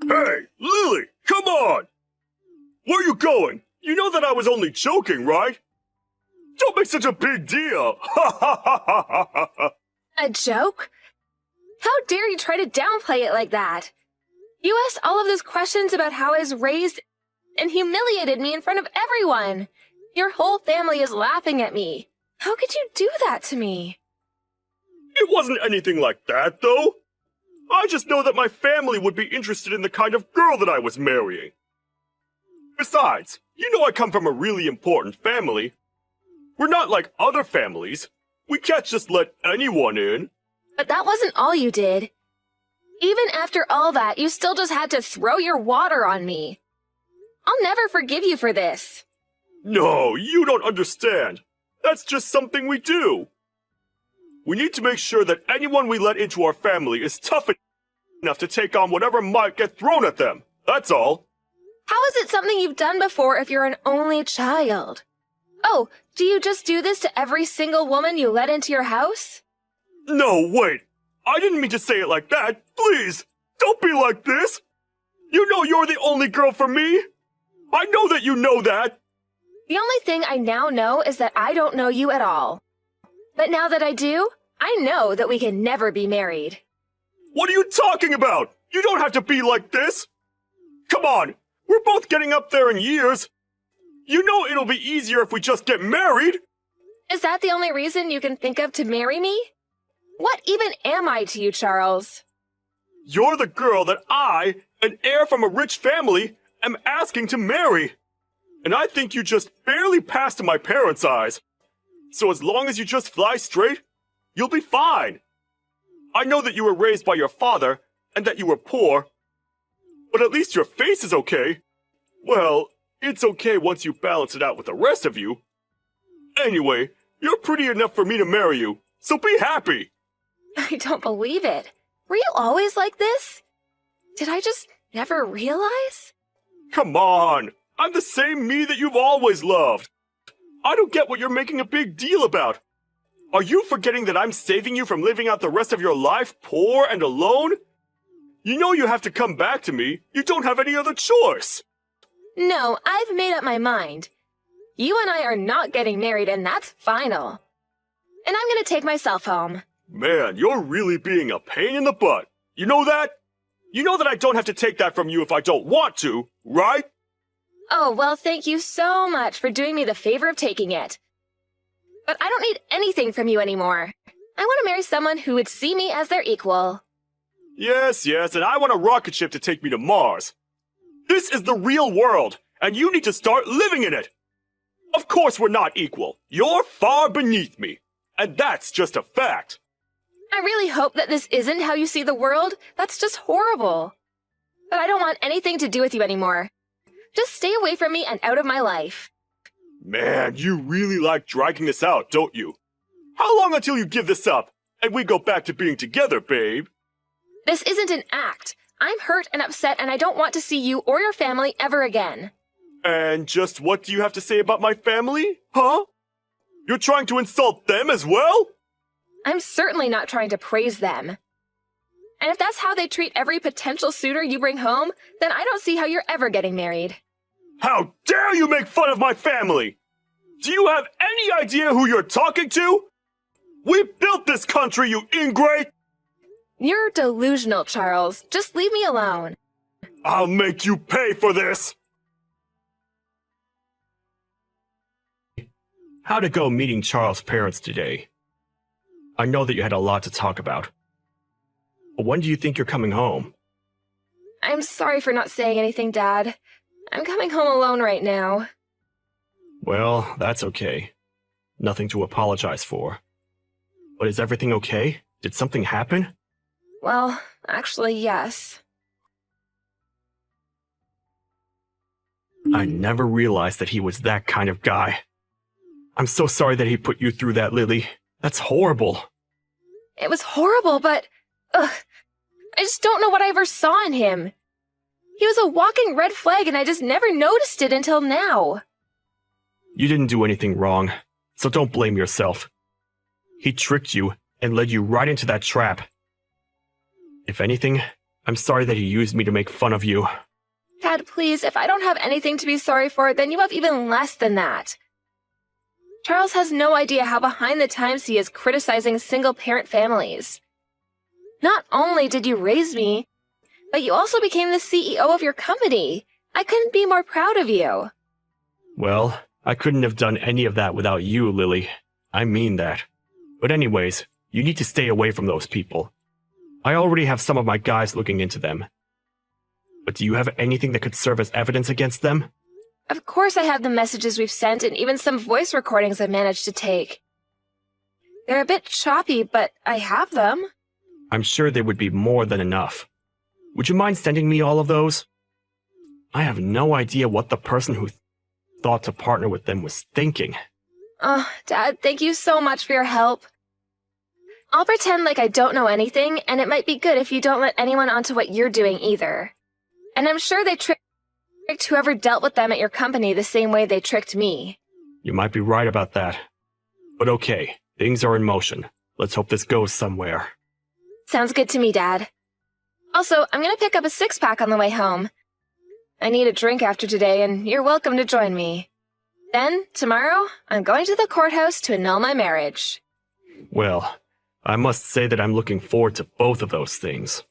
Hey, Lily, come on! Where are you going? You know that I was only joking, right? Don't make such a big deal! Ha ha ha ha ha ha! A joke? How dare you try to downplay it like that? You asked all of those questions about how I was raised and humiliated me in front of everyone. Your whole family is laughing at me. How could you do that to me? It wasn't anything like that, though. I just know that my family would be interested in the kind of girl that I was marrying. Besides, you know I come from a really important family. We're not like other families. We can't just let anyone in. But that wasn't all you did. Even after all that, you still just had to throw your water on me. I'll never forgive you for this. No, you don't understand. That's just something we do. We need to make sure that anyone we let into our family is tough enough to take on whatever might get thrown at them. That's all. How is it something you've done before if you're an only child? Oh, do you just do this to every single woman you let into your house? No, wait. I didn't mean to say it like that. Please, don't be like this. You know you're the only girl for me. I know that you know that. The only thing I now know is that I don't know you at all. But now that I do, I know that we can never be married. What are you talking about? You don't have to be like this. Come on, we're both getting up there in years. You know it'll be easier if we just get married. Is that the only reason you can think of to marry me? What even am I to you, Charles? You're the girl that I, an heir from a rich family, am asking to marry. And I think you just barely passed in my parents' eyes. So as long as you just fly straight, you'll be fine. I know that you were raised by your father, and that you were poor. But at least your face is okay. Well, it's okay once you balance it out with the rest of you. Anyway, you're pretty enough for me to marry you, so be happy. I don't believe it. Were you always like this? Did I just never realize? Come on, I'm the same me that you've always loved. I don't get what you're making a big deal about. Are you forgetting that I'm saving you from living out the rest of your life poor and alone? You know you have to come back to me. You don't have any other choice. No, I've made up my mind. You and I are not getting married, and that's final. And I'm gonna take myself home. Man, you're really being a pain in the butt. You know that? You know that I don't have to take that from you if I don't want to, right? Oh, well, thank you so much for doing me the favor of taking it. But I don't need anything from you anymore. I want to marry someone who would see me as their equal. Yes, and I want a rocket ship to take me to Mars. This is the real world, and you need to start living in it. Of course we're not equal. You're far beneath me. And that's just a fact. I really hope that this isn't how you see the world. That's just horrible. But I don't want anything to do with you anymore. Just stay away from me and out of my life. Man, you really like dragging this out, don't you? How long until you give this up, and we go back to being together, babe? This isn't an act. I'm hurt and upset, and I don't want to see you or your family ever again. And just what do you have to say about my family, huh? You're trying to insult them as well? I'm certainly not trying to praise them. And if that's how they treat every potential suitor you bring home, then I don't see how you're ever getting married. How dare you make fun of my family? Do you have any idea who you're talking to? We built this country, you ingrate! You're delusional, Charles. Just leave me alone. I'll make you pay for this! How'd it go meeting Charles' parents today? I know that you had a lot to talk about. But when do you think you're coming home? I'm sorry for not saying anything, Dad. I'm coming home alone right now. Well, that's okay. Nothing to apologize for. But is everything okay? Did something happen? Well, actually, yes. I never realized that he was that kind of guy. I'm so sorry that he put you through that, Lily. That's horrible. It was horrible, but... Ugh. I just don't know what I ever saw in him. He was a walking red flag, and I just never noticed it until now. You didn't do anything wrong, so don't blame yourself. He tricked you and led you right into that trap. If anything, I'm sorry that he used me to make fun of you. Dad, please, if I don't have anything to be sorry for, then you have even less than that. Charles has no idea how behind the times he is criticizing single-parent families. Not only did you raise me, but you also became the CEO of your company. I couldn't be more proud of you. Well, I couldn't have done any of that without you, Lily. I mean that. But anyways, you need to stay away from those people. I already have some of my guys looking into them. But do you have anything that could serve as evidence against them? Of course I have the messages we've sent and even some voice recordings I managed to take. They're a bit choppy, but I have them. I'm sure they would be more than enough. Would you mind sending me all of those? I have no idea what the person who thought to partner with them was thinking. Oh, Dad, thank you so much for your help. I'll pretend like I don't know anything, and it might be good if you don't let anyone onto what you're doing either. And I'm sure they tricked whoever dealt with them at your company the same way they tricked me. You might be right about that. But okay, things are in motion. Let's hope this goes somewhere. Sounds good to me, Dad. Also, I'm gonna pick up a six-pack on the way home. I need a drink after today, and you're welcome to join me. Then, tomorrow, I'm going to the courthouse to annul my marriage. Well, I must say that I'm looking forward to both of those things.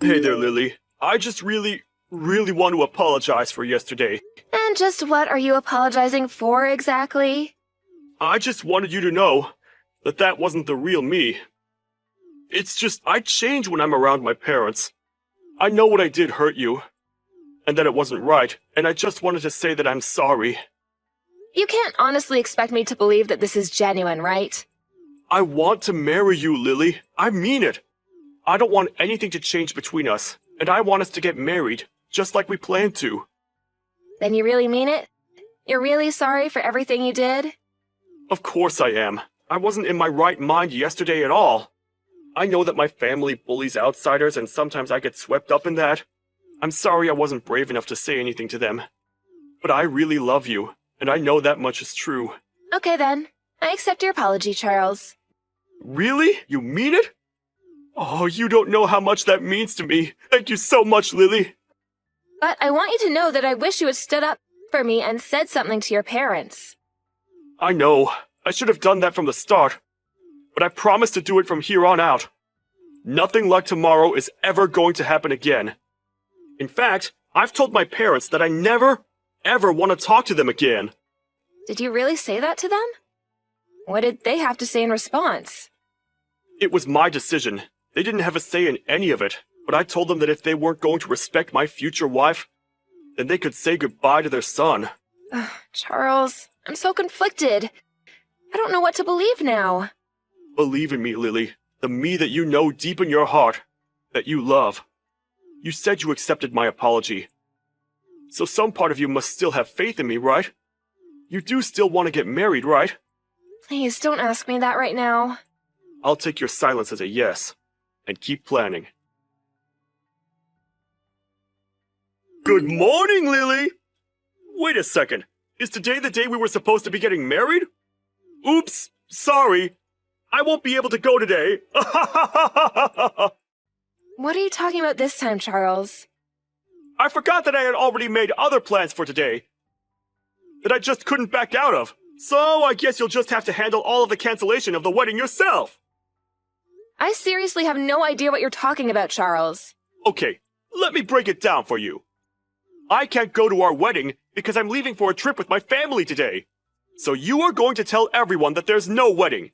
Hey there, Lily. I just really want to apologize for yesterday. And just what are you apologizing for exactly? I just wanted you to know that that wasn't the real me. It's just, I change when I'm around my parents. I know what I did hurt you, and that it wasn't right, and I just wanted to say that I'm sorry. You can't honestly expect me to believe that this is genuine, right? I want to marry you, Lily. I mean it. I don't want anything to change between us, and I want us to get married, just like we planned to. Then you really mean it? You're really sorry for everything you did? Of course I am. I wasn't in my right mind yesterday at all. I know that my family bullies outsiders, and sometimes I get swept up in that. I'm sorry I wasn't brave enough to say anything to them. But I really love you, and I know that much is true. Okay then. I accept your apology, Charles. Really? You mean it? Oh, you don't know how much that means to me. Thank you so much, Lily. But I want you to know that I wish you had stood up for me and said something to your parents. I know. I should have done that from the start. But I promise to do it from here on out. Nothing like tomorrow is ever going to happen again. In fact, I've told my parents that I never, ever want to talk to them again. Did you really say that to them? What did they have to say in response? It was my decision. They didn't have a say in any of it, but I told them that if they weren't going to respect my future wife, then they could say goodbye to their son. Charles, I'm so conflicted. I don't know what to believe now. Believe in me, Lily. The me that you know deep in your heart, that you love. You said you accepted my apology. So some part of you must still have faith in me, right? You do still want to get married, right? Please, don't ask me that right now. I'll take your silence as a yes, and keep planning. Good morning, Lily! Wait a second. Is today the day we were supposed to be getting married? Oops, sorry. I won't be able to go today. What are you talking about this time, Charles? I forgot that I had already made other plans for today that I just couldn't back out of. So I guess you'll just have to handle all of the cancellation of the wedding yourself. I seriously have no idea what you're talking about, Charles. Okay, let me break it down for you. I can't go to our wedding because I'm leaving for a trip with my family today. So you are going to tell everyone that there's no wedding.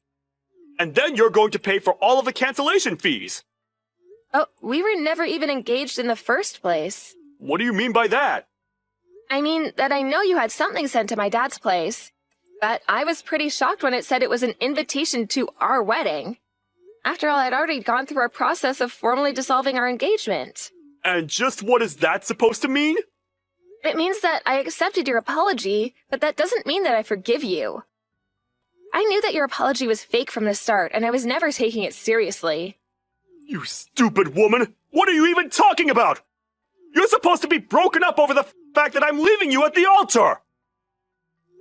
And then you're going to pay for all of the cancellation fees. Oh, we were never even engaged in the first place. What do you mean by that? I mean that I know you had something sent to my dad's place, but I was pretty shocked when it said it was an invitation to our wedding. After all, I'd already gone through a process of formally dissolving our engagement. And just what is that supposed to mean? It means that I accepted your apology, but that doesn't mean that I forgive you. I knew that your apology was fake from the start, and I was never taking it seriously. You stupid woman! What are you even talking about? You're supposed to be broken up over the fact that I'm leaving you at the altar!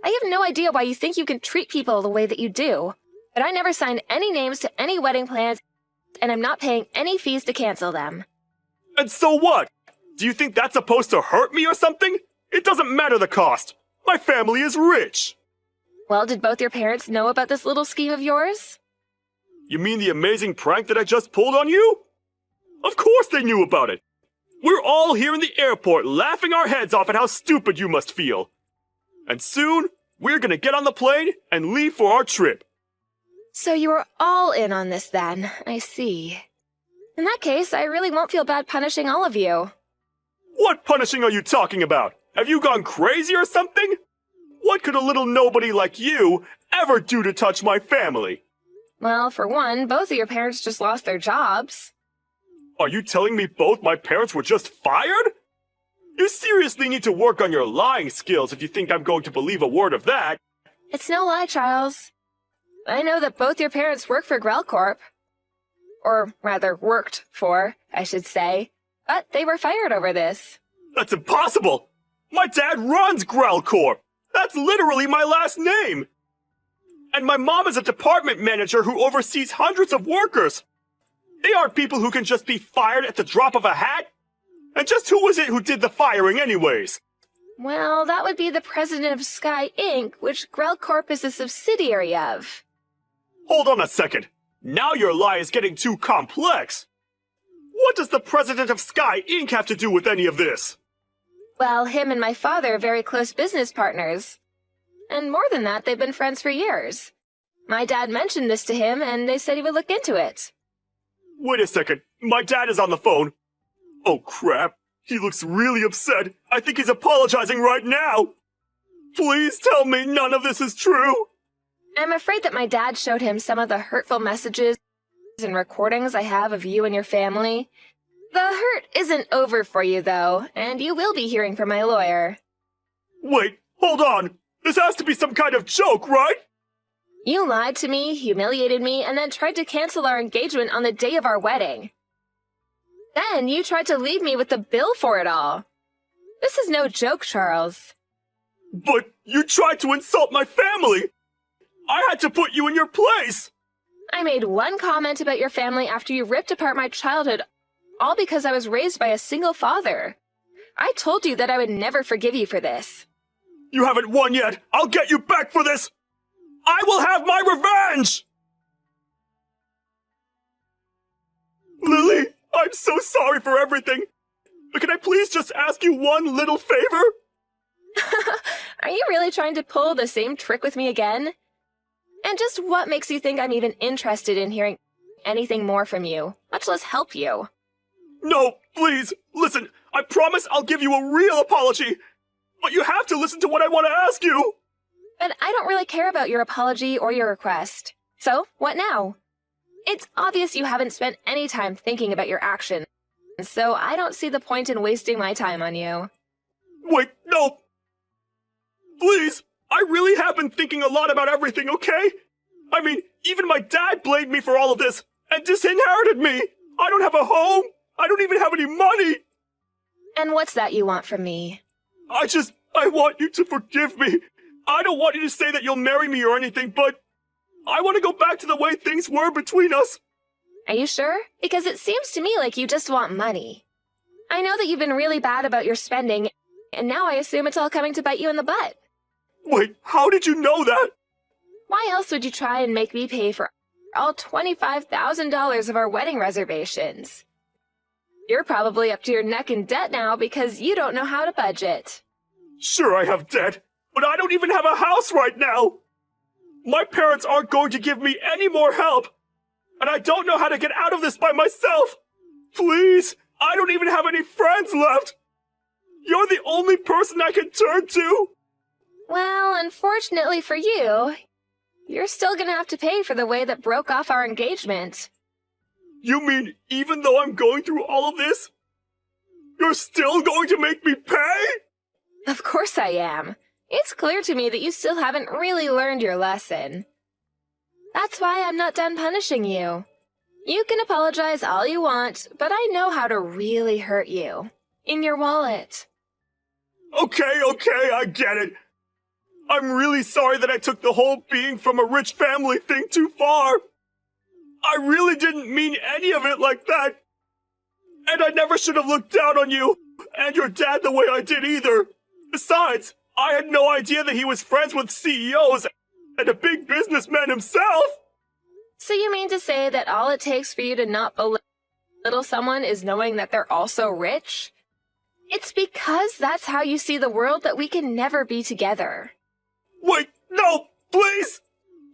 I have no idea why you think you can treat people the way that you do, but I never signed any names to any wedding plans, and I'm not paying any fees to cancel them. And so what? Do you think that's supposed to hurt me or something? It doesn't matter the cost. My family is rich. Well, did both your parents know about this little scheme of yours? You mean the amazing prank that I just pulled on you? Of course they knew about it. We're all here in the airport laughing our heads off at how stupid you must feel. And soon, we're gonna get on the plane and leave for our trip. So you were all in on this then, I see. In that case, I really won't feel bad punishing all of you. What punishing are you talking about? Have you gone crazy or something? What could a little nobody like you ever do to touch my family? Well, for one, both of your parents just lost their jobs. Are you telling me both my parents were just fired? You seriously need to work on your lying skills if you think I'm going to believe a word of that. It's no lie, Charles. I know that both your parents work for Grell Corp. Or rather, worked for, I should say. But they were fired over this. That's impossible! My dad runs Grell Corp! That's literally my last name! And my mom is a department manager who oversees hundreds of workers! They aren't people who can just be fired at the drop of a hat! And just who was it who did the firing anyways? Well, that would be the president of Sky Inc., which Grell Corp is a subsidiary of. Hold on a second. Now your lie is getting too complex. What does the president of Sky Inc. have to do with any of this? Well, him and my father are very close business partners. And more than that, they've been friends for years. My dad mentioned this to him, and they said he would look into it. Wait a second. My dad is on the phone. Oh crap. He looks really upset. I think he's apologizing right now. Please tell me none of this is true. I'm afraid that my dad showed him some of the hurtful messages and recordings I have of you and your family. The hurt isn't over for you, though, and you will be hearing from my lawyer. Wait, hold on. This has to be some kind of joke, right? You lied to me, humiliated me, and then tried to cancel our engagement on the day of our wedding. Then you tried to leave me with the bill for it all. This is no joke, Charles. But you tried to insult my family! I had to put you in your place! I made one comment about your family after you ripped apart my childhood, all because I was raised by a single father. I told you that I would never forgive you for this. You haven't won yet! I'll get you back for this! I will have my revenge! Lily, I'm so sorry for everything. But can I please just ask you one little favor? Are you really trying to pull the same trick with me again? And just what makes you think I'm even interested in hearing anything more from you, much less help you? No, please, listen, I promise I'll give you a real apology. But you have to listen to what I want to ask you. But I don't really care about your apology or your request. So, what now? It's obvious you haven't spent any time thinking about your actions, so I don't see the point in wasting my time on you. Wait, no. Please, I really have been thinking a lot about everything, okay? I mean, even my dad blamed me for all of this and disinherited me. I don't have a home. I don't even have any money. And what's that you want from me? I want you to forgive me. I don't want you to say that you'll marry me or anything, but I want to go back to the way things were between us. Are you sure? Because it seems to me like you just want money. I know that you've been really bad about your spending, and now I assume it's all coming to bite you in the butt. Wait, how did you know that? Why else would you try and make me pay for all $25,000 of our wedding reservations? You're probably up to your neck in debt now because you don't know how to budget. Sure, I have debt, but I don't even have a house right now. My parents aren't going to give me any more help, and I don't know how to get out of this by myself. Please, I don't even have any friends left. You're the only person I can turn to. Well, unfortunately for you, you're still gonna have to pay for the way that broke off our engagement. You mean even though I'm going through all of this, you're still going to make me pay? Of course I am. It's clear to me that you still haven't really learned your lesson. That's why I'm not done punishing you. You can apologize all you want, but I know how to really hurt you. In your wallet. Okay, I get it. I'm really sorry that I took the whole being from a rich family thing too far. I really didn't mean any of it like that. And I never should have looked down on you and your dad the way I did either. Besides, I had no idea that he was friends with CEOs and a big businessman himself. So you mean to say that all it takes for you to not belittle someone is knowing that they're also rich? It's because that's how you see the world that we can never be together. Wait, no, please!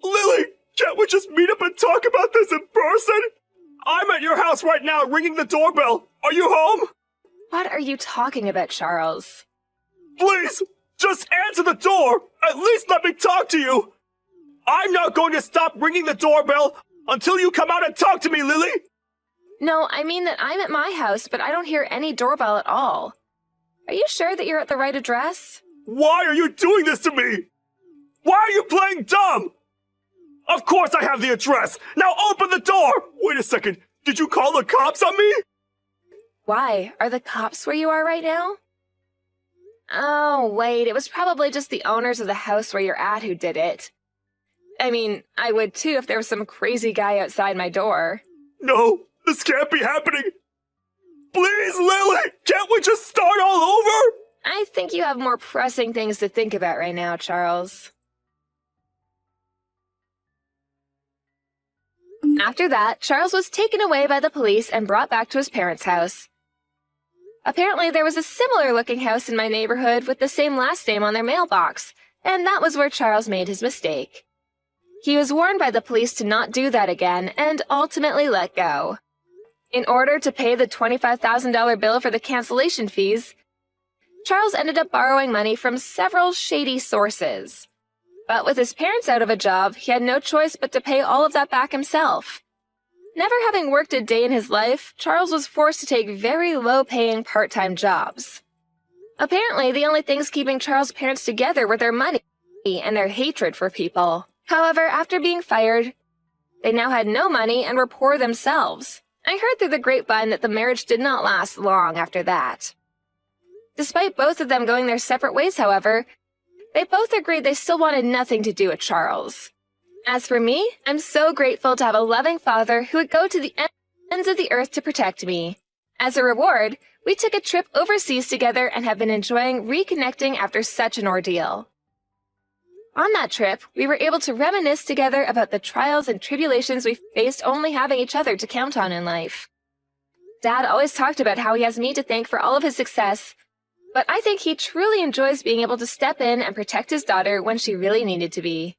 Lily, can't we just meet up and talk about this in person? I'm at your house right now ringing the doorbell. Are you home? What are you talking about, Charles? Please, just answer the door. At least let me talk to you. I'm not going to stop ringing the doorbell until you come out and talk to me, Lily. No, I mean that I'm at my house, but I don't hear any doorbell at all. Are you sure that you're at the right address? Why are you doing this to me? Why are you playing dumb? Of course I have the address. Now open the door. Wait a second. Did you call the cops on me? Why? Are the cops where you are right now? Oh, wait, it was probably just the owners of the house where you're at who did it. I mean, I would too if there was some crazy guy outside my door. No, this can't be happening. Please, Lily, can't we just start all over? I think you have more pressing things to think about right now, Charles. After that, Charles was taken away by the police and brought back to his parents' house. Apparently, there was a similar-looking house in my neighborhood with the same last name on their mailbox, and that was where Charles made his mistake. He was warned by the police to not do that again and ultimately let go. In order to pay the $25,000 bill for the cancellation fees, Charles ended up borrowing money from several shady sources. But with his parents out of a job, he had no choice but to pay all of that back himself. Never having worked a day in his life, Charles was forced to take very low-paying part-time jobs. Apparently, the only things keeping Charles' parents together were their money and their hatred for people. However, after being fired, they now had no money and were poor themselves. I heard through the grapevine that the marriage did not last long after that. Despite both of them going their separate ways, however, they both agreed they still wanted nothing to do with Charles. As for me, I'm so grateful to have a loving father who would go to the ends of the earth to protect me. As a reward, we took a trip overseas together and have been enjoying reconnecting after such an ordeal. On that trip, we were able to reminisce together about the trials and tribulations we faced only having each other to count on in life. Dad always talked about how he has me to thank for all of his success, but I think he truly enjoys being able to step in and protect his daughter when she really needed to be.